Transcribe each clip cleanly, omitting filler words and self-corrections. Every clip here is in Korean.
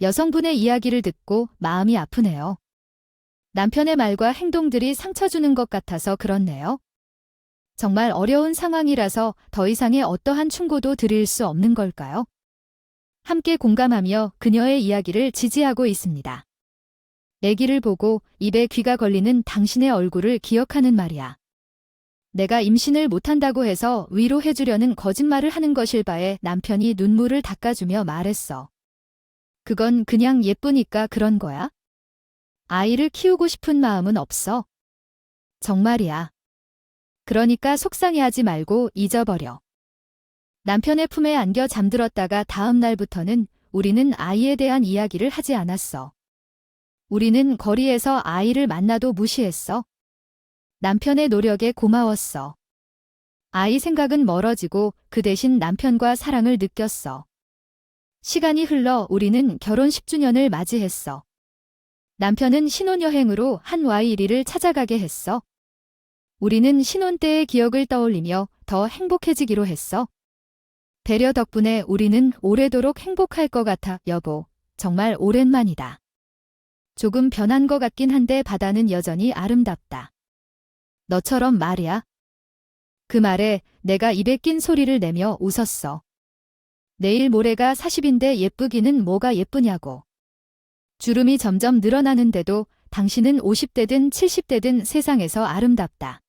여성분의 이야기를 듣고 마음이 아프네요. 남편의 말과 행동들이 상처 주는 것 같아서 그렇네요. 정말 어려운 상황이라서 더 이상의 어떠한 충고도 드릴 수 없는 걸까요? 함께 공감하며 그녀의 이야기를 지지하고 있습니다. 아기를 보고 입에 귀가 걸리는 당신의 얼굴을 기억하는 말이야. 내가 임신을 못한다고 해서 위로해주려는 거짓말을 하는 것일 바에 남편이 눈물을 닦아주며 말했어. 그건 그냥 예쁘니까 그런 거야? 아이를 키우고 싶은 마음은 없어. 정말이야. 그러니까 속상해하지 말고 잊어버려. 남편의 품에 안겨 잠들었다가 다음 날부터는 우리는 아이에 대한 이야기를 하지 않았어. 우리는 거리에서 아이를 만나도 무시했어. 남편의 노력에 고마웠어. 아이 생각은 멀어지고 그 대신 남편과 사랑을 느꼈어. 시간이 흘러 우리는 결혼 10주년을 맞이했어. 남편은 신혼여행으로 하와이를 찾아가게 했어. 우리는 신혼 때의 기억을 떠올리며 더 행복해지기로 했어. 배려 덕분에 우리는 오래도록 행복할 것 같아, 여보. 정말 오랜만이다. 조금 변한 것 같긴 한데 바다는 여전히 아름답다. 너처럼 말이야. 그 말에 내가 입에 낀 소리를 내며 웃었어. 내일 모레가 40인데 예쁘기는 뭐가 예쁘냐고. 주름이 점점 늘어나는데도 당신은 50대든 70대든 세상에서 아름답다.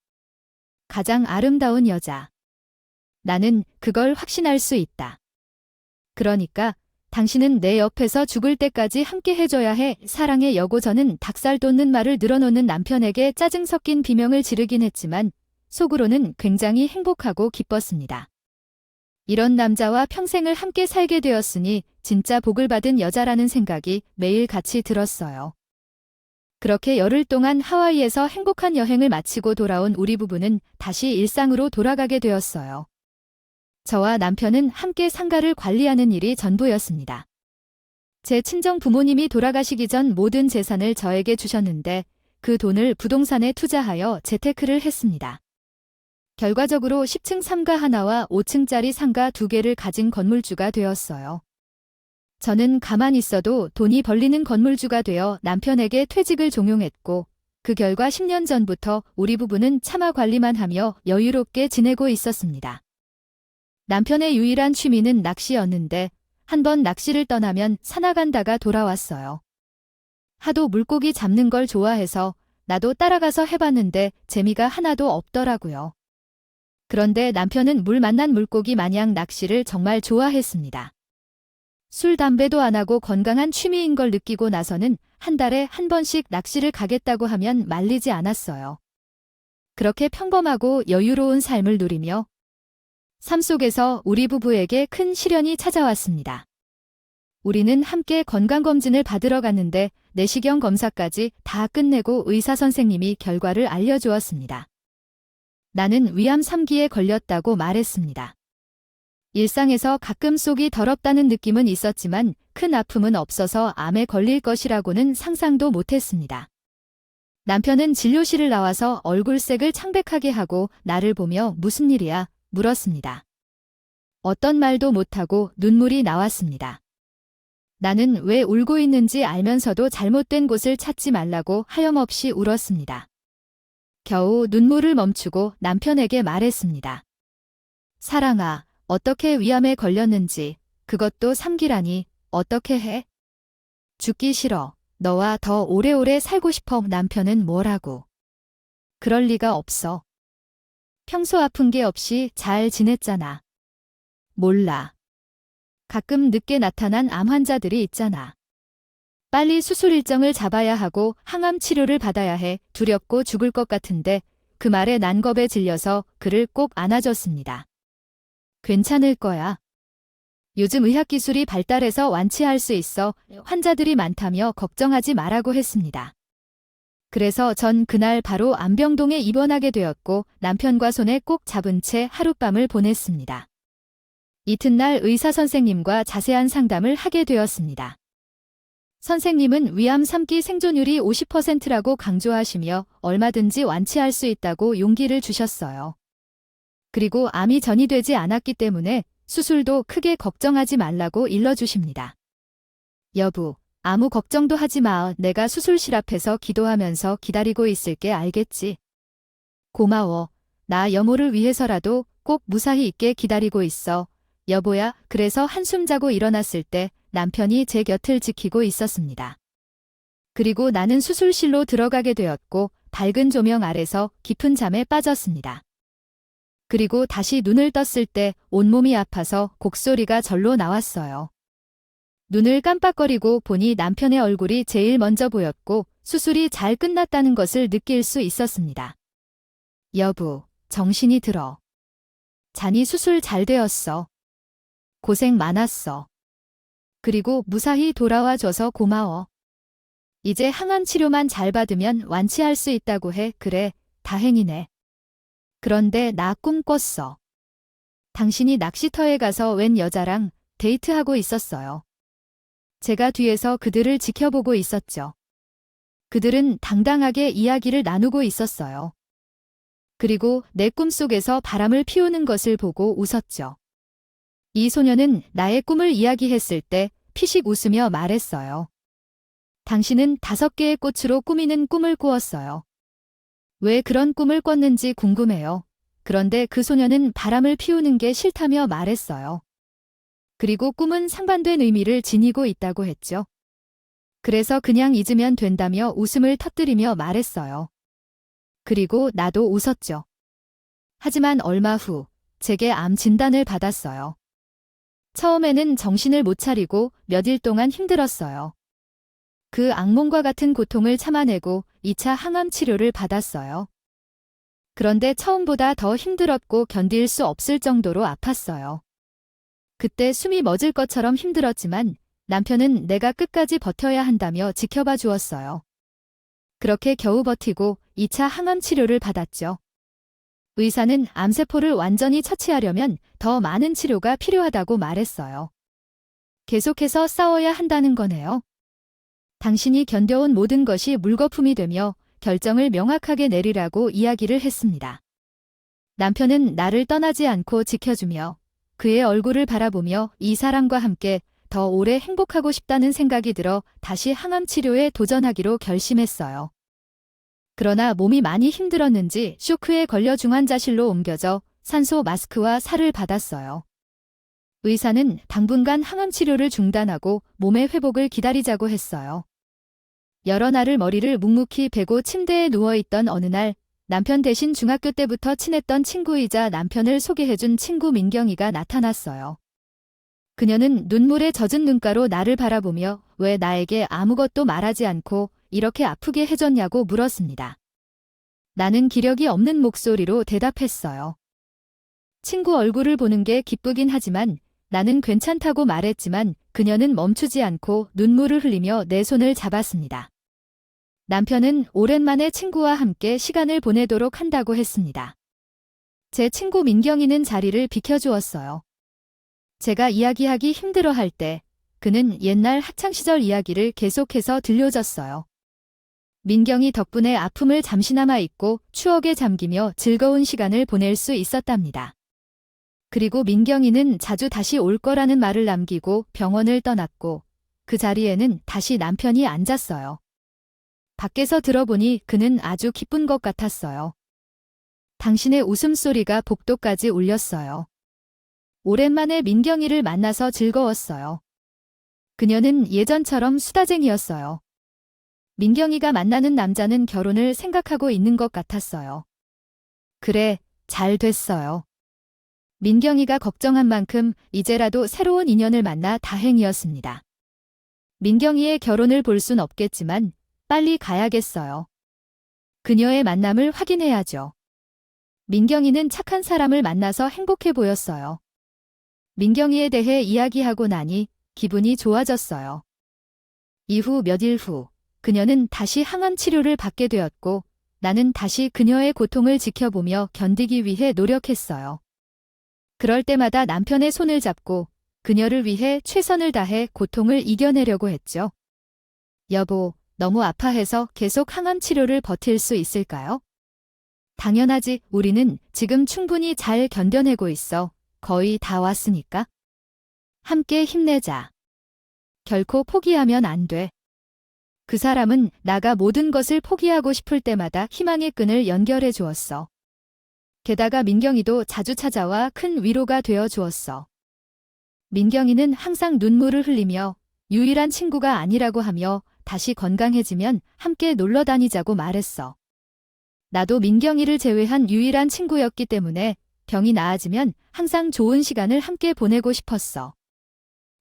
가장 아름다운 여자. 나는 그걸 확신할 수 있다. 그러니까 당신은 내 옆에서 죽을 때까지 함께 해줘야 해. 사랑의 여고. 저는 닭살 돋는 말을 늘어놓는 남편에게 짜증 섞인 비명을 지르긴 했지만 속으로는 굉장히 행복하고 기뻤습니다. 이런 남자와 평생을 함께 살게 되었으니 진짜 복을 받은 여자라는 생각이 매일 같이 들었어요. 그렇게 열흘 동안 하와이에서 행복한 여행을 마치고 돌아온 우리 부부는 다시 일상으로 돌아가게 되었어요. 저와 남편은 함께 상가를 관리하는 일이 전부였습니다. 제 친정 부모님이 돌아가시기 전 모든 재산을 저에게 주셨는데 그 돈을 부동산에 투자하여 재테크를 했습니다. 결과적으로 10층 상가 하나와 5층짜리 상가 2개를 가진 건물주가 되었어요. 저는 가만히 있어도 돈이 벌리는 건물주가 되어 남편에게 퇴직을 종용했고 그 결과 10년 전부터 우리 부부는 차마 관리만 하며 여유롭게 지내고 있었습니다. 남편의 유일한 취미는 낚시였는데 한번 낚시를 떠나면 사나간다가 돌아왔어요. 하도 물고기 잡는 걸 좋아해서 나도 따라가서 해봤는데 재미가 하나도 없더라고요. 그런데 남편은 물 만난 물고기 마냥 낚시를 정말 좋아했습니다. 술, 담배도 안 하고 건강한 취미인 걸 느끼고 나서는 한 달에 한 번씩 낚시를 가겠다고 하면 말리지 않았어요. 그렇게 평범하고 여유로운 삶을 누리며 삶 속에서 우리 부부에게 큰 시련이 찾아왔습니다. 우리는 함께 건강검진을 받으러 갔는데 내시경 검사까지 다 끝내고 의사 선생님이 결과를 알려주었습니다. 나는 위암 3기에 걸렸다고 말했습니다. 일상에서 가끔 속이 더럽다는 느낌은 있었지만 큰 아픔은 없어서 암에 걸릴 것이라고는 상상도 못했습니다. 남편은 진료실을 나와서 얼굴색을 창백하게 하고 나를 보며 무슨 일이야? 물었습니다. 어떤 말도 못하고 눈물이 나왔습니다. 나는 왜 울고 있는지 알면서도 잘못된 곳을 찾지 말라고 하염없이 울었습니다. 겨우 눈물을 멈추고 남편에게 말했습니다. 사랑아, 어떻게 위암에 걸렸는지, 그것도 3기라니, 어떻게 해? 죽기 싫어. 너와 더 오래오래 살고 싶어. 남편은 뭐라고? 그럴 리가 없어. 평소 아픈 게 없이 잘 지냈잖아. 몰라. 가끔 늦게 나타난 암 환자들이 있잖아. 빨리 수술 일정을 잡아야 하고 항암 치료를 받아야 해. 두렵고 죽을 것 같은데 그 말에 난 겁에 질려서 그를 꼭 안아줬습니다. 괜찮을 거야. 요즘 의학기술이 발달해서 완치할 수 있어. 환자들이 많다며 걱정하지 말라고 했습니다. 그래서 전 그날 바로 안병동에 입원하게 되었고 남편과 손에 꼭 잡은 채 하룻밤을 보냈습니다. 이튿날 의사 선생님과 자세한 상담을 하게 되었습니다. 선생님은 위암 3기 생존율이 50%라고 강조하시며 얼마든지 완치할 수 있다고 용기를 주셨어요. 그리고 암이 전이되지 않았기 때문에 수술도 크게 걱정하지 말라고 일러주십니다. 여보, 아무 걱정도 하지 마. 내가 수술실 앞에서 기도하면서 기다리고 있을게. 알겠지? 고마워. 나 여모를 위해서라도 꼭 무사히 있게 기다리고 있어. 여보야. 그래서 한숨 자고 일어났을 때 남편이 제 곁을 지키고 있었습니다. 그리고 나는 수술실로 들어가게 되었고 밝은 조명 아래서 깊은 잠에 빠졌습니다. 그리고 다시 눈을 떴을 때 온몸이 아파서 곡소리가 절로 나왔어요. 눈을 깜빡거리고 보니 남편의 얼굴이 제일 먼저 보였고 수술이 잘 끝났다는 것을 느낄 수 있었습니다. 여보, 정신이 들어. 잔이 수술 잘 되었어. 고생 많았어. 그리고 무사히 돌아와줘서 고마워. 이제 항암 치료만 잘 받으면 완치할 수 있다고 해. 그래, 다행이네. 그런데 나 꿈 꿨어. 당신이 낚시터에 가서 웬 여자랑 데이트하고 있었어요. 제가 뒤에서 그들을 지켜보고 있었죠. 그들은 당당하게 이야기를 나누고 있었어요. 그리고 내 꿈속에서 바람을 피우는 것을 보고 웃었죠. 이 소녀는 나의 꿈을 이야기했을 때 피식 웃으며 말했어요. 당신은 5개의 꽃으로 꾸미는 꿈을 꾸었어요. 왜 그런 꿈을 꿨는지 궁금해요. 그런데 그 소녀는 바람을 피우는 게 싫다며 말했어요. 그리고 꿈은 상반된 의미를 지니고 있다고 했죠. 그래서 그냥 잊으면 된다며 웃음을 터뜨리며 말했어요. 그리고 나도 웃었죠. 하지만 얼마 후 제게 암 진단을 받았어요. 처음에는 정신을 못 차리고 몇 일 동안 힘들었어요. 그 악몽과 같은 고통을 참아내고 2차 항암 치료를 받았어요. 그런데 처음보다 더 힘들었고 견딜 수 없을 정도로 아팠어요. 그때 숨이 멎을 것처럼 힘들었지만 남편은 내가 끝까지 버텨야 한다며 지켜봐 주었어요. 그렇게 겨우 버티고 2차 항암 치료를 받았죠. 의사는 암세포를 완전히 처치하려면 더 많은 치료가 필요하다고 말했어요. 계속해서 싸워야 한다는 거네요. 당신이 견뎌온 모든 것이 물거품이 되며 결정을 명확하게 내리라고 이야기를 했습니다. 남편은 나를 떠나지 않고 지켜주며 그의 얼굴을 바라보며 이 사람과 함께 더 오래 행복하고 싶다는 생각이 들어 다시 항암 치료에 도전하기로 결심했어요. 그러나 몸이 많이 힘들었는지 쇼크에 걸려 중환자실로 옮겨져 산소 마스크와 살을 받았어요. 의사는 당분간 항암 치료를 중단하고 몸의 회복을 기다리자고 했어요. 여러 날을 머리를 묵묵히 베고 침대에 누워있던 어느 날 남편 대신 중학교 때부터 친했던 친구이자 남편을 소개해준 친구 민경이가 나타났어요. 그녀는 눈물에 젖은 눈가로 나를 바라보며 왜 나에게 아무것도 말하지 않고 이렇게 아프게 해줬냐고 물었습니다. 나는 기력이 없는 목소리로 대답했어요. 친구 얼굴을 보는 게 기쁘긴 하지만 나는 괜찮다고 말했지만 그녀는 멈추지 않고 눈물을 흘리며 내 손을 잡았습니다. 남편은 오랜만에 친구와 함께 시간을 보내도록 한다고 했습니다. 제 친구 민경이는 자리를 비켜주었어요. 제가 이야기하기 힘들어할 때 그는 옛날 학창시절 이야기를 계속해서 들려줬어요. 민경이 덕분에 아픔을 잠시나마 잊고 추억에 잠기며 즐거운 시간을 보낼 수 있었답니다. 그리고 민경이는 자주 다시 올 거라는 말을 남기고 병원을 떠났고 그 자리에는 다시 남편이 앉았어요. 밖에서 들어보니 그는 아주 기쁜 것 같았어요. 당신의 웃음소리가 복도까지 울렸어요. 오랜만에 민경이를 만나서 즐거웠어요. 그녀는 예전처럼 수다쟁이였어요. 민경이가 만나는 남자는 결혼을 생각하고 있는 것 같았어요. 그래, 잘 됐어요. 민경이가 걱정한 만큼 이제라도 새로운 인연을 만나 다행이었습니다. 민경이의 결혼을 볼 순 없겠지만 빨리 가야겠어요. 그녀의 만남을 확인해야죠. 민경이는 착한 사람을 만나서 행복해 보였어요. 민경이에 대해 이야기하고 나니 기분이 좋아졌어요. 이후 몇 일 후 그녀는 다시 항암 치료를 받게 되었고 나는 다시 그녀의 고통을 지켜보며 견디기 위해 노력했어요. 그럴 때마다 남편의 손을 잡고 그녀를 위해 최선을 다해 고통을 이겨내려고 했죠. 여보, 너무 아파해서 계속 항암 치료를 버틸 수 있을까요? 당연하지. 우리는 지금 충분히 잘 견뎌내고 있어. 거의 다 왔으니까. 함께 힘내자. 결코 포기하면 안 돼. 그 사람은 나가 모든 것을 포기하고 싶을 때마다 희망의 끈을 연결해 주었어. 게다가 민경이도 자주 찾아와 큰 위로가 되어 주었어. 민경이는 항상 눈물을 흘리며 유일한 친구가 아니라고 하며 다시 건강해지면 함께 놀러 다니자고 말했어. 나도 민경이를 제외한 유일한 친구였기 때문에 병이 나아지면 항상 좋은 시간을 함께 보내고 싶었어.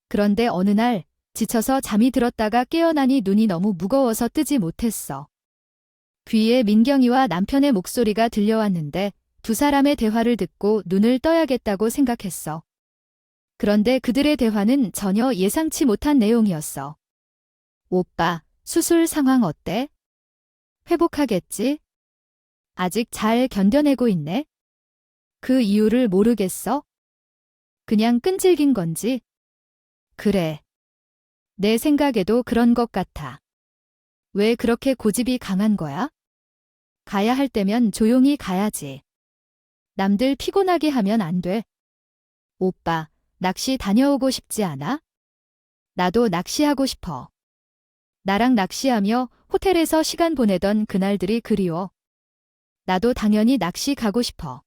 그런데 어느 날 지쳐서 잠이 들었다가 깨어나니 눈이 너무 무거워서 뜨지 못했어. 귀에 민경이와 남편의 목소리가 들려왔는데 두 사람의 대화를 듣고 눈을 떠야겠다고 생각했어. 그런데 그들의 대화는 전혀 예상치 못한 내용이었어. 오빠, 수술 상황 어때? 회복하겠지? 아직 잘 견뎌내고 있네? 그 이유를 모르겠어? 그냥 끈질긴 건지? 그래. 내 생각에도 그런 것 같아. 왜 그렇게 고집이 강한 거야? 가야 할 때면 조용히 가야지. 남들 피곤하게 하면 안 돼. 오빠, 낚시 다녀오고 싶지 않아? 나도 낚시하고 싶어. 나랑 낚시하며 호텔에서 시간 보내던 그날들이 그리워. 나도 당연히 낚시 가고 싶어.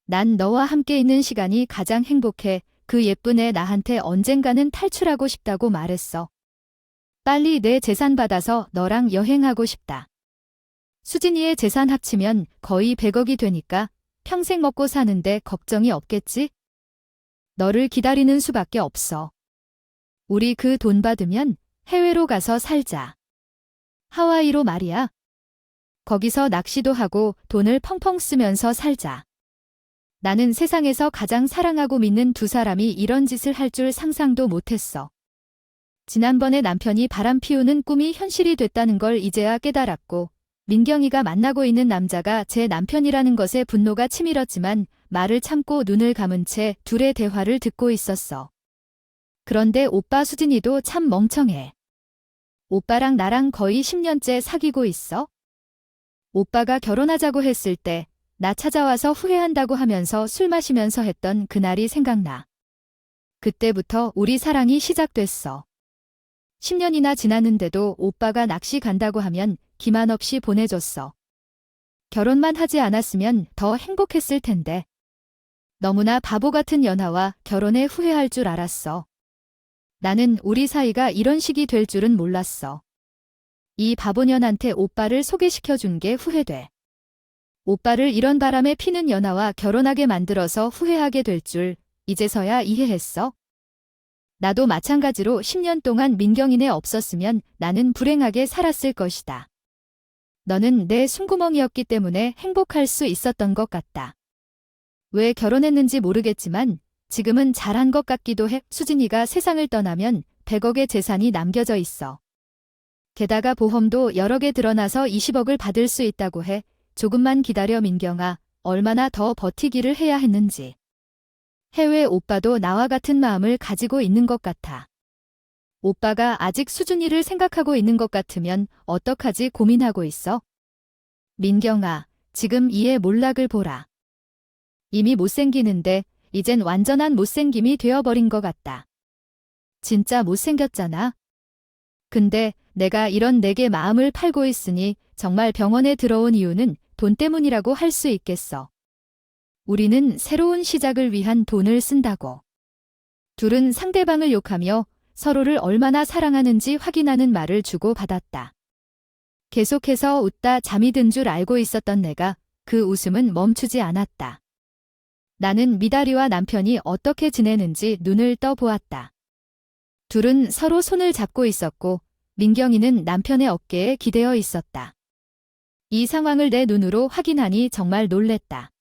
난 너와 함께 있는 시간이 가장 행복해. 그 예쁜 애 나한테 언젠가는 탈출하고 싶다고 말했어. 빨리 내 재산 받아서 너랑 여행하고 싶다. 수진이의 재산 합치면 거의 100억이 되니까 평생 먹고 사는데 걱정이 없겠지? 너를 기다리는 수밖에 없어. 우리 그 돈 받으면 해외로 가서 살자. 하와이로 말이야. 거기서 낚시도 하고 돈을 펑펑 쓰면서 살자. 나는 세상에서 가장 사랑하고 믿는 두 사람이 이런 짓을 할 줄 상상도 못했어. 지난번에 남편이 바람 피우는 꿈이 현실이 됐다는 걸 이제야 깨달았고, 민경이가 만나고 있는 남자가 제 남편이라는 것에 분노가 치밀었지만 말을 참고 눈을 감은 채 둘의 대화를 듣고 있었어. 그런데 오빠 수진이도 참 멍청해. 오빠랑 나랑 거의 10년째 사귀고 있어? 오빠가 결혼하자고 했을 때 나 찾아와서 후회한다고 하면서 술 마시면서 했던 그날이 생각나. 그때부터 우리 사랑이 시작됐어. 10년이나 지났는데도 오빠가 낚시 간다고 하면 기만 없이 보내줬어. 결혼만 하지 않았으면 더 행복했을 텐데. 너무나 바보 같은 연하와 결혼에 후회할 줄 알았어. 나는 우리 사이가 이런 식이 될 줄은 몰랐어. 이 바보년한테 오빠를 소개시켜준 게 후회돼. 오빠를 이런 바람에 피는 연하와 결혼하게 만들어서 후회하게 될 줄 이제서야 이해했어. 나도 마찬가지로 10년 동안 민경이네 없었으면 나는 불행하게 살았을 것이다. 너는 내 숨구멍이었기 때문에 행복할 수 있었던 것 같다. 왜 결혼했는지 모르겠지만 지금은 잘한 것 같기도 해. 수진이가 세상을 떠나면 100억의 재산이 남겨져 있어. 게다가 보험도 여러 개 드러나서 20억을 받을 수 있다고 해. 조금만 기다려 민경아, 얼마나 더 버티기를 해야 했는지. 해외 오빠도 나와 같은 마음을 가지고 있는 것 같아. 오빠가 아직 수준이를 생각하고 있는 것 같으면 어떡하지 고민하고 있어? 민경아, 지금 이의 몰락을 보라. 이미 못생기는데 이젠 완전한 못생김이 되어버린 것 같다. 진짜 못생겼잖아. 근데 내가 이런 내게 마음을 팔고 있으니 정말 병원에 들어온 이유는 돈 때문이라고 할 수 있겠어. 우리는 새로운 시작을 위한 돈을 쓴다고. 둘은 상대방을 욕하며 서로를 얼마나 사랑하는지 확인하는 말을 주고받았다. 계속해서 웃다 잠이 든 줄 알고 있었던 내가 그 웃음은 멈추지 않았다. 나는 미다리와 남편이 어떻게 지내는지 눈을 떠보았다. 둘은 서로 손을 잡고 있었고 민경이는 남편의 어깨에 기대어 있었다. 이 상황을 내 눈으로 확인하니 정말 놀랬다.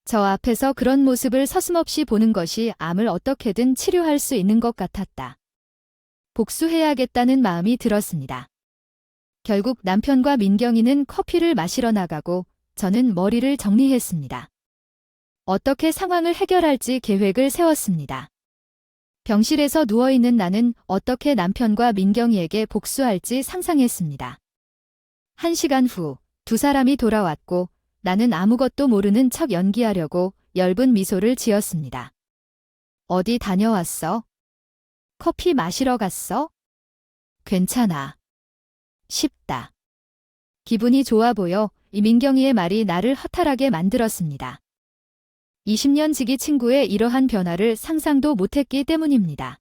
저 앞에서 그런 모습을 서슴없이 보는 것이 암을 어떻게든 치료할 수 있는 것 같았다. 복수해야겠다는 마음이 들었습니다. 결국 남편과 민경이는 커피를 마시러 나가고 저는 머리를 정리했습니다. 어떻게 상황을 해결할지 계획을 세웠습니다. 병실에서 누워있는 나는 어떻게 남편과 민경이에게 복수할지 상상했습니다. 1시간 후 두 사람이 돌아왔고 나는 아무것도 모르는 척 연기하려고 엷은 미소를 지었습니다. 어디 다녀왔어? 커피 마시러 갔어? 괜찮아. 싶다. 기분이 좋아 보여 이 민경이의 말이 나를 허탈하게 만들었습니다. 20년 지기 친구의 이러한 변화를 상상도 못했기 때문입니다.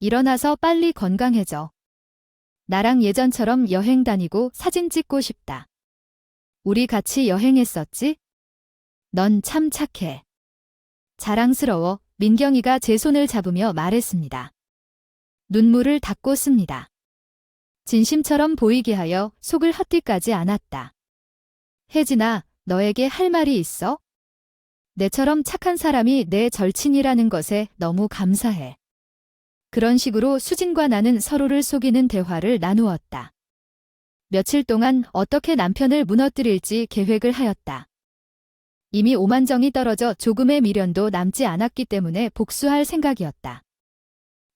일어나서 빨리 건강해져. 나랑 예전처럼 여행 다니고 사진 찍고 싶다. 우리 같이 여행했었지? 넌 참 착해. 자랑스러워 민경이가 제 손을 잡으며 말했습니다. 눈물을 닦고습니다. 진심처럼 보이게 하여 속을 헛디까지 않았다. 혜진아, 너에게 할 말이 있어? 내처럼 착한 사람이 내 절친이라는 것에 너무 감사해. 그런 식으로 수진과 나는 서로를 속이는 대화를 나누었다. 며칠 동안 어떻게 남편을 무너뜨릴지 계획을 하였다. 이미 오만정이 떨어져 조금의 미련도 남지 않았기 때문에 복수할 생각이었다.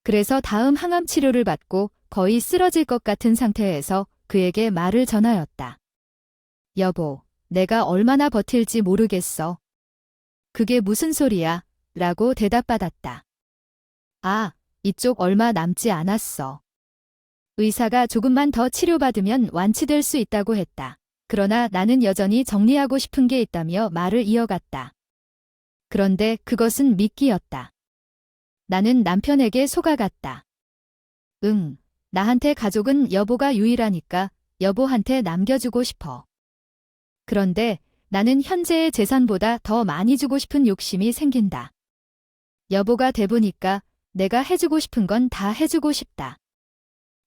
그래서 다음 항암 치료를 받고 거의 쓰러질 것 같은 상태에서 그에게 말을 전하였다. 여보, 내가 얼마나 버틸지 모르겠어. 그게 무슨 소리야? 라고 대답받았다. 아, 이쪽 얼마 남지 않았어. 의사가 조금만 더 치료받으면 완치될 수 있다고 했다. 그러나 나는 여전히 정리하고 싶은 게 있다며 말을 이어갔다. 그런데 그것은 미끼였다. 나는 남편에게 속아갔다. 응, 나한테 가족은 여보가 유일하니까 여보한테 남겨주고 싶어. 그런데 나는 현재의 재산보다 더 많이 주고 싶은 욕심이 생긴다. 여보가 대부니까 내가 해주고 싶은 건 다 해주고 싶다.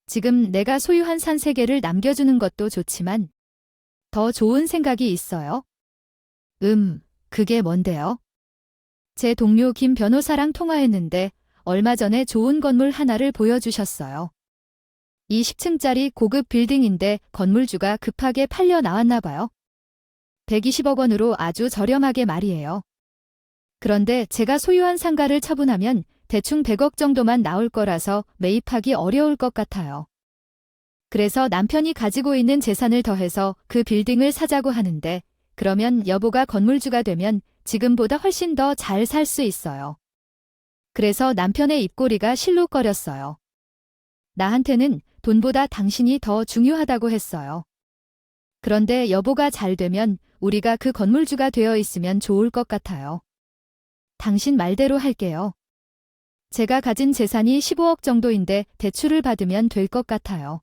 지금 내가 소유한 산 3개를 남겨주는 것도 좋지만 더 좋은 생각이 있어요. 그게 뭔데요? 제 동료 김 변호사랑 통화했는데 얼마 전에 좋은 건물 하나를 보여주셨어요. 20층짜리 고급 빌딩인데 건물주가 급하게 팔려 나왔나 봐요. 120억 원으로 아주 저렴하게 말이에요. 그런데 제가 소유한 상가를 처분하면 대충 100억 정도만 나올 거라서 매입하기 어려울 것 같아요. 그래서 남편이 가지고 있는 재산을 더해서 그 빌딩을 사자고 하는데 그러면 여보가 건물주가 되면 지금보다 훨씬 더 잘 살 수 있어요. 그래서 남편의 입꼬리가 실룩거렸어요. 나한테는 돈보다 당신이 더 중요하다고 했어요. 그런데 여보가 잘 되면 우리가 그 건물주가 되어 있으면 좋을 것 같아요. 당신 말대로 할게요. 제가 가진 재산이 15억 정도인데 대출을 받으면 될 것 같아요.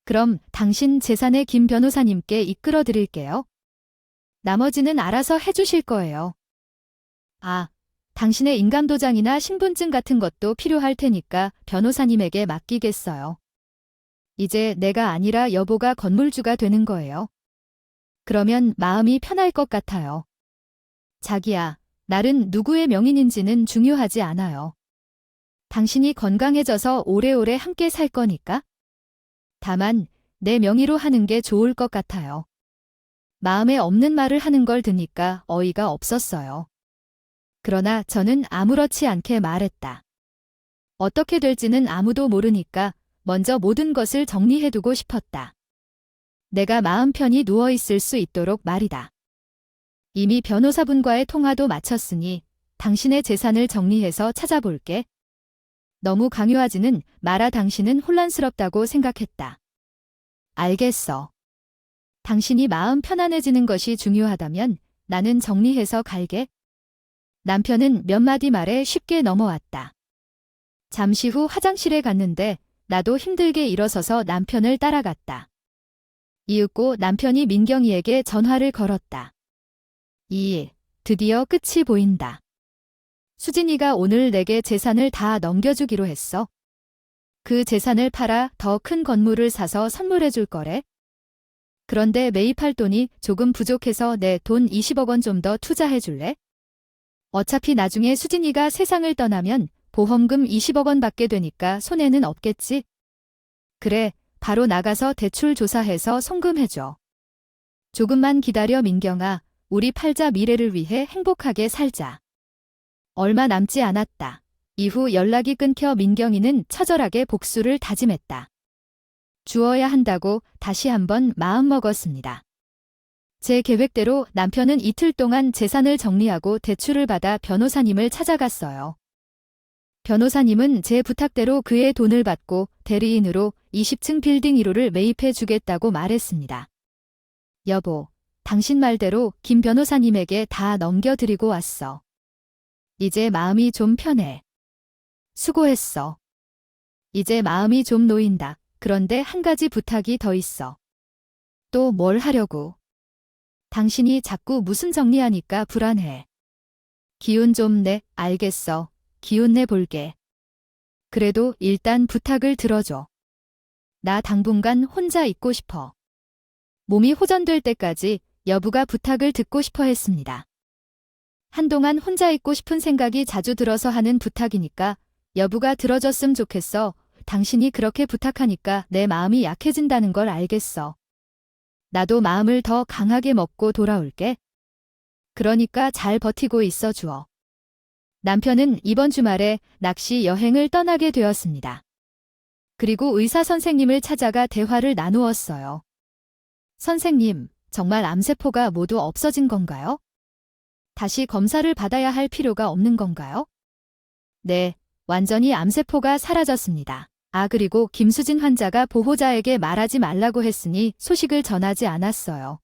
그럼 당신 재산의 김 변호사님께 이끌어 드릴게요. 나머지는 알아서 해주실 거예요. 아, 당신의 인감도장이나 신분증 같은 것도 필요할 테니까 변호사님에게 맡기겠어요. 이제 내가 아니라 여보가 건물주가 되는 거예요. 그러면 마음이 편할 것 같아요. 자기야, 날은 누구의 명인인지는 중요하지 않아요. 당신이 건강해져서 오래오래 함께 살 거니까. 다만 내 명의로 하는 게 좋을 것 같아요. 마음에 없는 말을 하는 걸 듣니까 어이가 없었어요. 그러나 저는 아무렇지 않게 말했다. 어떻게 될지는 아무도 모르니까 먼저 모든 것을 정리해두고 싶었다. 내가 마음 편히 누워있을 수 있도록 말이다. 이미 변호사분과의 통화도 마쳤으니 당신의 재산을 정리해서 찾아볼게. 너무 강요하지는 마라. 당신은 혼란스럽다고 생각했다. 알겠어. 당신이 마음 편안해지는 것이 중요하다면 나는 정리해서 갈게. 남편은 몇 마디 말에 쉽게 넘어왔다. 잠시 후 화장실에 갔는데 나도 힘들게 일어서서 남편을 따라갔다. 이윽고 남편이 민경이에게 전화를 걸었다. 드디어 끝이 보인다. 수진이가 오늘 내게 재산을 다 넘겨주기로 했어. 그 재산을 팔아 더 큰 건물을 사서 선물해 줄 거래. 그런데 매입할 돈이 조금 부족해서 내 돈 20억 원 좀 더 투자해 줄래? 어차피 나중에 수진이가 세상을 떠나면 보험금 20억 원 받게 되니까 손해는 없겠지? 그래, 바로 나가서 대출 조사해서 송금해줘. 조금만 기다려 민경아. 우리 팔자 미래를 위해 행복하게 살자. 얼마 남지 않았다. 이후 연락이 끊겨 민경이는 처절하게 복수를 다짐했다. 주어야 한다고 다시 한번 마음먹었습니다. 제 계획대로 남편은 이틀 동안 재산을 정리하고 대출을 받아 변호사님을 찾아갔어요. 변호사님은 제 부탁대로 그의 돈을 받고 대리인으로 20층 빌딩 1호를 매입해 주겠다고 말했습니다. 여보, 당신 말대로 김 변호사님에게 다 넘겨드리고 왔어. 이제 마음이 좀 편해. 수고했어. 이제 마음이 좀 놓인다. 그런데 한 가지 부탁이 더 있어. 또 뭘 하려고? 당신이 자꾸 무슨 정리하니까 불안해. 기운 좀 내. 알겠어. 기운 내 볼게. 그래도 일단 부탁을 들어줘. 나 당분간 혼자 있고 싶어. 몸이 호전될 때까지 여부가 부탁을 듣고 싶어 했습니다. 한동안 혼자 있고 싶은 생각이 자주 들어서 하는 부탁이니까 여부가 들어줬으면 좋겠어. 당신이 그렇게 부탁하니까 내 마음이 약해진다는 걸 알겠어. 나도 마음을 더 강하게 먹고 돌아올게. 그러니까 잘 버티고 있어 주어. 남편은 이번 주말에 낚시 여행을 떠나게 되었습니다. 그리고 의사 선생님을 찾아가 대화를 나누었어요. 선생님, 정말 암세포가 모두 없어진 건가요? 다시 검사를 받아야 할 필요가 없는 건가요? 네, 완전히 암세포가 사라졌습니다. 아, 그리고 김수진 환자가 보호자에게 말하지 말라고 했으니 소식을 전하지 않았어요.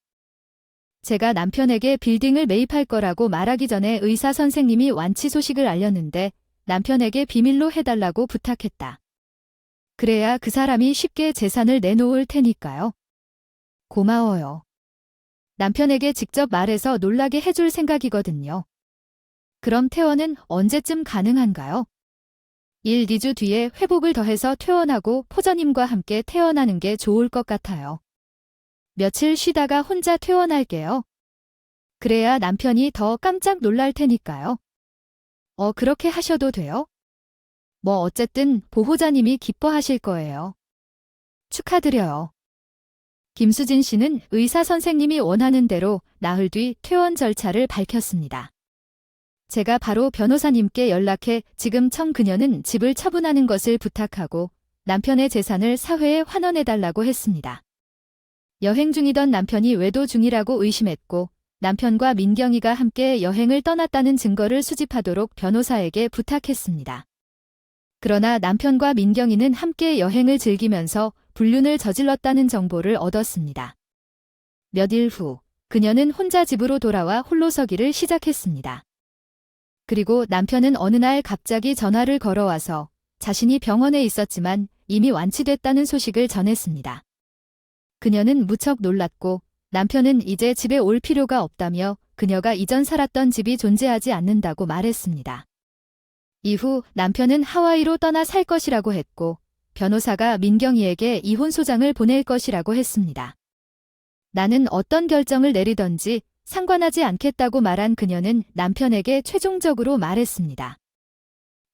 제가 남편에게 빌딩을 매입할 거라고 말하기 전에 의사 선생님이 완치 소식을 알렸는데 남편에게 비밀로 해달라고 부탁했다. 그래야 그 사람이 쉽게 재산을 내놓을 테니까요. 고마워요. 남편에게 직접 말해서 놀라게 해줄 생각이거든요. 그럼 퇴원은 언제쯤 가능한가요? 1, 2주 뒤에 회복을 더해서 퇴원하고 포자님과 함께 퇴원하는 게 좋을 것 같아요. 며칠 쉬다가 혼자 퇴원할게요. 그래야 남편이 더 깜짝 놀랄 테니까요. 그렇게 하셔도 돼요? 뭐 어쨌든 보호자님이 기뻐하실 거예요. 축하드려요. 김수진 씨는 의사 선생님이 원하는 대로 나흘 뒤 퇴원 절차를 밝혔습니다. 제가 바로 변호사님께 연락해 지금 그녀는 집을 처분하는 것을 부탁하고 남편의 재산을 사회에 환원해달라고 했습니다. 여행 중이던 남편이 외도 중이라고 의심했고 남편과 민경이가 함께 여행을 떠났다는 증거를 수집하도록 변호사에게 부탁했습니다. 그러나 남편과 민경이는 함께 여행을 즐기면서 불륜을 저질렀다는 정보를 얻었습니다. 몇 일 후, 그녀는 혼자 집으로 돌아와 홀로서기를 시작했습니다. 그리고 남편은 어느 날 갑자기 전화를 걸어와서 자신이 병원에 있었지만 이미 완치됐다는 소식을 전했습니다. 그녀는 무척 놀랐고 남편은 이제 집에 올 필요가 없다며 그녀가 이전 살았던 집이 존재하지 않는다고 말했습니다. 이후 남편은 하와이로 떠나 살 것이라고 했고 변호사가 민경이에게 이혼 소장을 보낼 것이라고 했습니다. 나는 어떤 결정을 내리던지 상관하지 않겠다고 말한 그녀는 남편에게 최종적으로 말했습니다.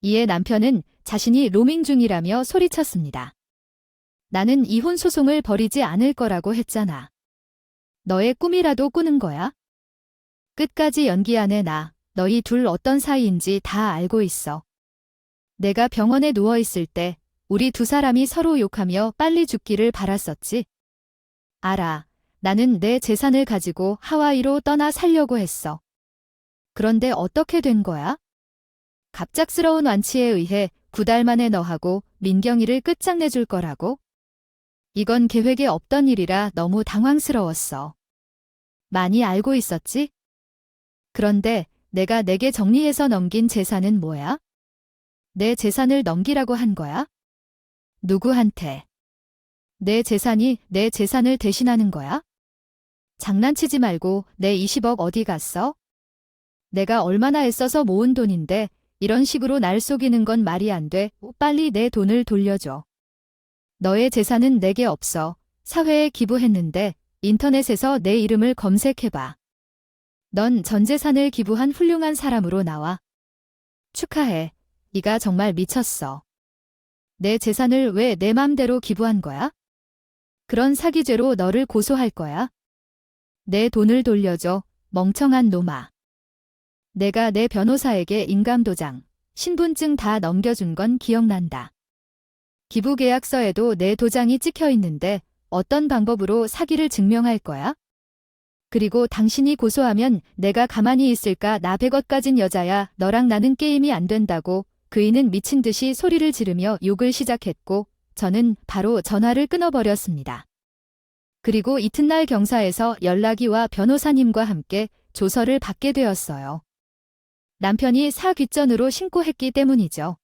이에 남편은 자신이 로밍 중이라며 소리쳤습니다. 나는 이혼 소송을 벌이지 않을 거라고 했잖아. 너의 꿈이라도 꾸는 거야? 끝까지 연기하네 나. 너희 둘 어떤 사이인지 다 알고 있어. 내가 병원에 누워있을 때 우리 두 사람이 서로 욕하며 빨리 죽기를 바랐었지. 알아. 나는 내 재산을 가지고 하와이로 떠나 살려고 했어. 그런데 어떻게 된 거야? 갑작스러운 완치에 의해 9달 만에 너하고 민경이를 끝장내줄 거라고? 이건 계획에 없던 일이라 너무 당황스러웠어. 많이 알고 있었지? 그런데 내가 내게 정리해서 넘긴 재산은 뭐야? 내 재산을 넘기라고 한 거야? 누구한테? 내 재산이 내 재산을 대신하는 거야? 장난치지 말고 내 20억 어디 갔어? 내가 얼마나 애써서 모은 돈인데 이런 식으로 날 속이는 건 말이 안 돼. 빨리 내 돈을 돌려줘. 너의 재산은 내게 없어. 사회에 기부했는데 인터넷에서 내 이름을 검색해봐. 넌 전 재산을 기부한 훌륭한 사람으로 나와. 축하해. 네가 정말 미쳤어. 내 재산을 왜 내 맘대로 기부한 거야? 그런 사기죄로 너를 고소할 거야. 내 돈을 돌려줘, 멍청한 놈아. 내가 내 변호사에게 인감도장, 신분증 다 넘겨준 건 기억난다. 기부계약서에도 내 도장이 찍혀 있는데 어떤 방법으로 사기를 증명할 거야? 그리고 당신이 고소하면 내가 가만히 있을까? 나 100억 가진 여자야. 너랑 나는 게임이 안 된다고. 그이는 미친 듯이 소리를 지르며 욕을 시작했고 저는 바로 전화를 끊어버렸습니다. 그리고 이튿날 경사에서 연락이 와 변호사님과 함께 조서를 받게 되었어요. 남편이 사귀전으로 신고했기 때문이죠.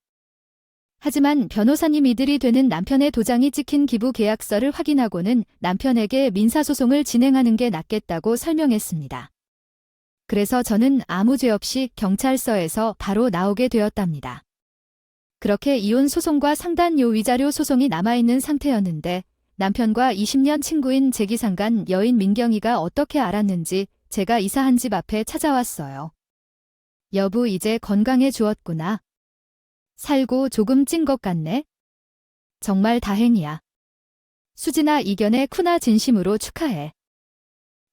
하지만 변호사님 이들이 되는 남편의 도장이 찍힌 기부 계약서를 확인하고는 남편에게 민사소송을 진행하는 게 낫겠다고 설명했습니다. 그래서 저는 아무 죄 없이 경찰서에서 바로 나오게 되었답니다. 그렇게 이혼 소송과 상단요 위자료 소송이 남아있는 상태였는데 남편과 20년 친구인 재기상간 여인 민경이가 어떻게 알았는지 제가 이사한 집 앞에 찾아왔어요. 여보, 이제 건강해지었구나. 살고 조금 찐 것 같네. 정말 다행이야. 수지나 이견의 쿠나 진심으로 축하해.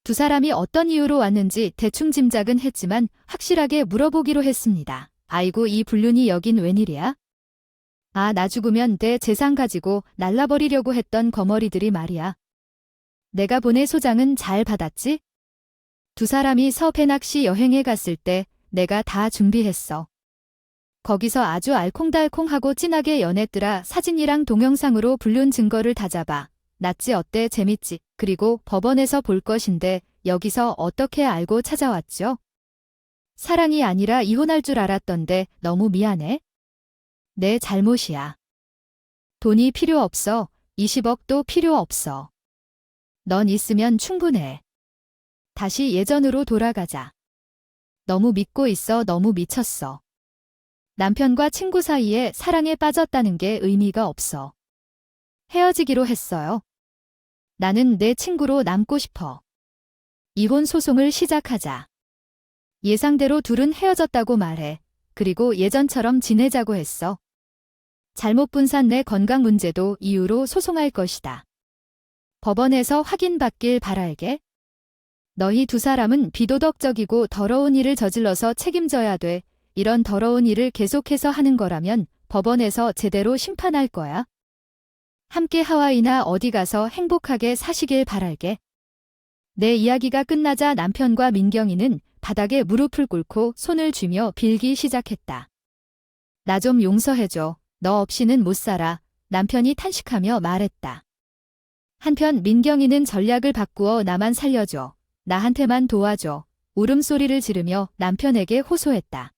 두 사람이 어떤 이유로 왔는지 대충 짐작은 했지만 확실하게 물어보기로 했습니다. 아이고, 이 불륜이 여긴 웬일이야? 아, 나 죽으면 내 재산 가지고 날라버리려고 했던 거머리들이 말이야. 내가 보내 소장은 잘 받았지? 두 사람이 서배낚시 여행에 갔을 때 내가 다 준비했어. 거기서 아주 알콩달콩하고 진하게 연했더라. 사진이랑 동영상으로 불륜 증거를 다 잡아. 낫지 어때? 재밌지? 그리고 법원에서 볼 것인데 여기서 어떻게 알고 찾아왔죠? 사랑이 아니라 이혼할 줄 알았던데 너무 미안해. 내 잘못이야. 돈이 필요 없어. 20억도 필요 없어. 넌 있으면 충분해. 다시 예전으로 돌아가자. 너무 믿고 있어. 너무 미쳤어. 남편과 친구 사이에 사랑에 빠졌다는 게 의미가 없어. 헤어지기로 했어요. 나는 내 친구로 남고 싶어. 이혼 소송을 시작하자. 예상대로 둘은 헤어졌다고 말해. 그리고 예전처럼 지내자고 했어. 잘못 분산 내 건강 문제도 이유로 소송할 것이다. 법원에서 확인받길 바랄게. 너희 두 사람은 비도덕적이고 더러운 일을 저질러서 책임져야 돼. 이런 더러운 일을 계속해서 하는 거라면 법원에서 제대로 심판할 거야. 함께 하와이나 어디 가서 행복하게 사시길 바랄게. 내 이야기가 끝나자 남편과 민경이는 바닥에 무릎을 꿇고 손을 쥐며 빌기 시작했다. 나 좀 용서해줘. 너 없이는 못 살아. 남편이 탄식하며 말했다. 한편 민경이는 전략을 바꾸어 나만 살려줘. 나한테만 도와줘. 울음소리를 지르며 남편에게 호소했다.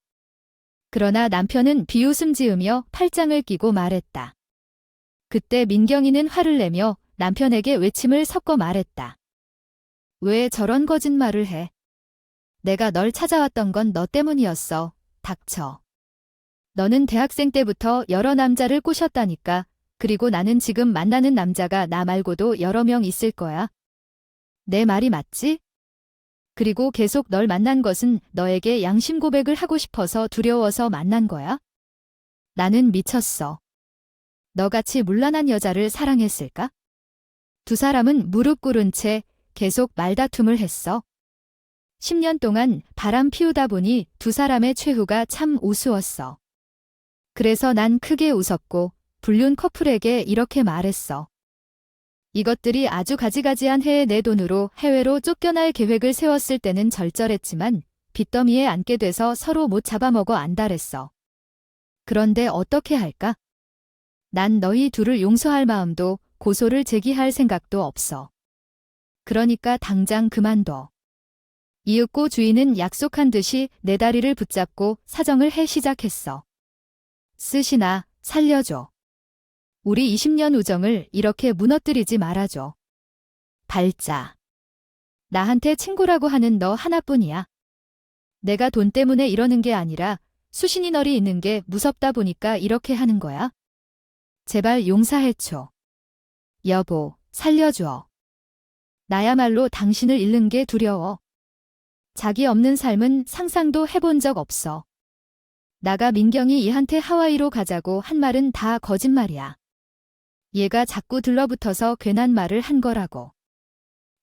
그러나 남편은 비웃음 지으며 팔짱을 끼고 말했다. 그때 민경이는 화를 내며 남편에게 외침을 섞어 말했다. 왜 저런 거짓말을 해? 내가 널 찾아왔던 건 너 때문이었어. 닥쳐. 너는 대학생 때부터 여러 남자를 꼬셨다니까. 그리고 나는 지금 만나는 남자가 나 말고도 여러 명 있을 거야. 내 말이 맞지? 그리고 계속 널 만난 것은 너에게 양심 고백을 하고 싶어서 두려워서 만난 거야? 나는 미쳤어. 너같이 문란한 여자를 사랑했을까? 두 사람은 무릎 꿇은 채 계속 말다툼을 했어. 10년 동안 바람 피우다 보니 두 사람의 최후가 참 우스웠어. 그래서 난 크게 웃었고 불륜 커플에게 이렇게 말했어. 이것들이 아주 가지가지한 해에 내 돈으로 해외로 쫓겨날 계획을 세웠을 때는 절절했지만 빚더미에 앉게 돼서 서로 못 잡아먹어 안달했어. 그런데 어떻게 할까? 난 너희 둘을 용서할 마음도 고소를 제기할 생각도 없어. 그러니까 당장 그만둬. 이윽고 주인은 약속한 듯이 내 다리를 붙잡고 사정을 해 시작했어. 스시나 살려줘. 우리 20년 우정을 이렇게 무너뜨리지 말아줘. 발자. 나한테 친구라고 하는 너 하나뿐이야. 내가 돈 때문에 이러는 게 아니라 수신이 널이 있는 게 무섭다 보니까 이렇게 하는 거야. 제발 용서해줘. 여보, 살려줘. 나야말로 당신을 잃는 게 두려워. 자기 없는 삶은 상상도 해본 적 없어. 나가 민경이 얘한테 하와이로 가자고 한 말은 다 거짓말이야. 얘가 자꾸 들러붙어서 괜한 말을 한 거라고.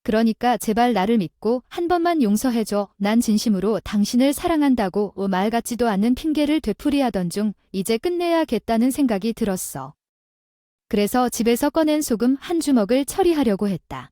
그러니까 제발 나를 믿고 한 번만 용서해줘. 난 진심으로 당신을 사랑한다고 말 같지도 않는 핑계를 되풀이하던 중 이제 끝내야겠다는 생각이 들었어. 그래서 집에서 꺼낸 소금 한 주먹을 처리하려고 했다.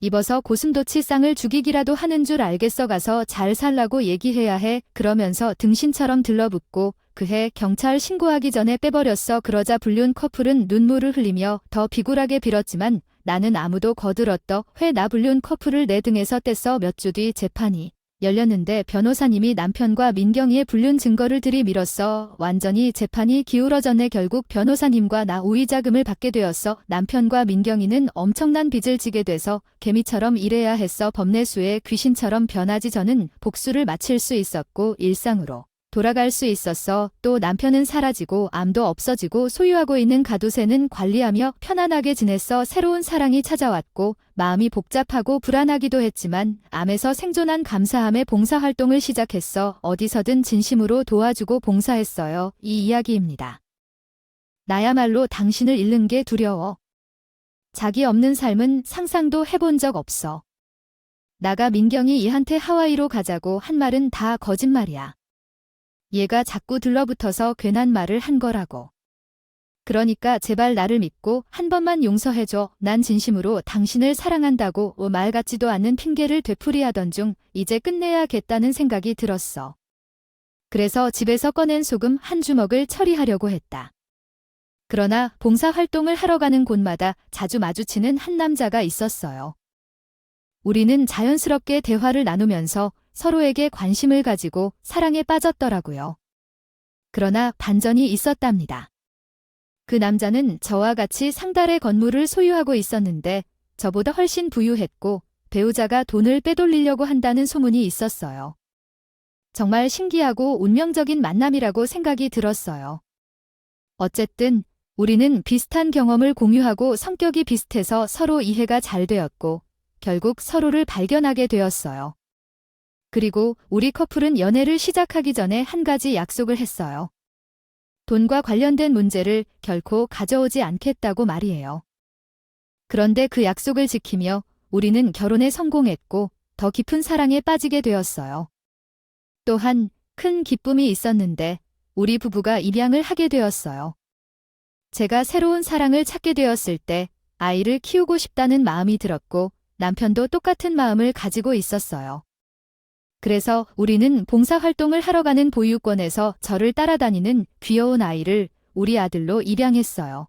입어서 고슴도치 쌍을 죽이기라도 하는 줄 알겠어. 가서 잘 살라고 얘기해야 해. 그러면서 등신처럼 들러붙고 그해 경찰 신고하기 전에 빼버렸어. 그러자 불륜 커플은 눈물을 흘리며 더 비굴하게 빌었지만 나는 아무도 거들었더 왜 나 불륜 커플을 내 등에서 뗐어. 몇 주 뒤 재판이 열렸는데 변호사님이 남편과 민경이의 불륜 증거를 들이밀었어. 완전히 재판이 기울어졌네. 결국 변호사님과 나 우의자금을 받게 되었어. 남편과 민경이는 엄청난 빚을 지게 돼서 개미처럼 일해야 했어. 법내수의 귀신처럼 변하지. 저는 복수를 마칠 수 있었고 일상으로 돌아갈 수 있었어. 또 남편은 사라지고 암도 없어지고 소유하고 있는 가두세는 관리하며 편안하게 지냈어. 새로운 사랑이 찾아왔고 마음이 복잡하고 불안하기도 했지만 암에서 생존한 감사함에 봉사활동을 시작했어. 어디서든 진심으로 도와주고 봉사했어요. 이 이야기입니다. 나야말로 당신을 잃는 게 두려워. 자기 없는 삶은 상상도 해본 적 없어. 나가 민경이 얘한테 하와이로 가자고 한 말은 다 거짓말이야. 얘가 자꾸 들러붙어서 괜한 말을 한 거라고. 그러니까 제발 나를 믿고 한 번만 용서해줘. 난 진심으로 당신을 사랑한다고 말 같지도 않은 핑계를 되풀이하던 중 이제 끝내야겠다는 생각이 들었어. 그래서 집에서 꺼낸 소금 한 주먹을 처리하려고 했다. 그러나 봉사활동을 하러 가는 곳마다 자주 마주치는 한 남자가 있었어요. 우리는 자연스럽게 대화를 나누면서 서로에게 관심을 가지고 사랑에 빠졌더라고요. 그러나 반전이 있었답니다. 그 남자는 저와 같이 상달의 건물을 소유하고 있었는데 저보다 훨씬 부유했고 배우자가 돈을 빼돌리려고 한다는 소문이 있었어요. 정말 신기하고 운명적인 만남이라고 생각이 들었어요. 어쨌든 우리는 비슷한 경험을 공유하고 성격이 비슷해서 서로 이해가 잘 되었고 결국 서로를 발견하게 되었어요. 그리고 우리 커플은 연애를 시작하기 전에 한 가지 약속을 했어요. 돈과 관련된 문제를 결코 가져오지 않겠다고 말이에요. 그런데 그 약속을 지키며 우리는 결혼에 성공했고 더 깊은 사랑에 빠지게 되었어요. 또한 큰 기쁨이 있었는데 우리 부부가 입양을 하게 되었어요. 제가 새로운 사랑을 찾게 되었을 때 아이를 키우고 싶다는 마음이 들었고 남편도 똑같은 마음을 가지고 있었어요. 그래서 우리는 봉사활동을 하러 가는 보육원에서 저를 따라다니는 귀여운 아이를 우리 아들로 입양했어요.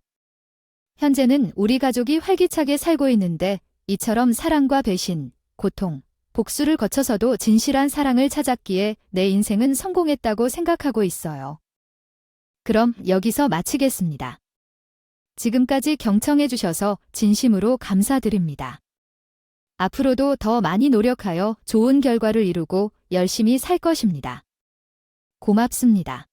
현재는 우리 가족이 활기차게 살고 있는데 이처럼 사랑과 배신, 고통, 복수를 거쳐서도 진실한 사랑을 찾았기에 내 인생은 성공했다고 생각하고 있어요. 그럼 여기서 마치겠습니다. 지금까지 경청해 주셔서 진심으로 감사드립니다. 앞으로도 더 많이 노력하여 좋은 결과를 이루고 열심히 살 것입니다. 고맙습니다.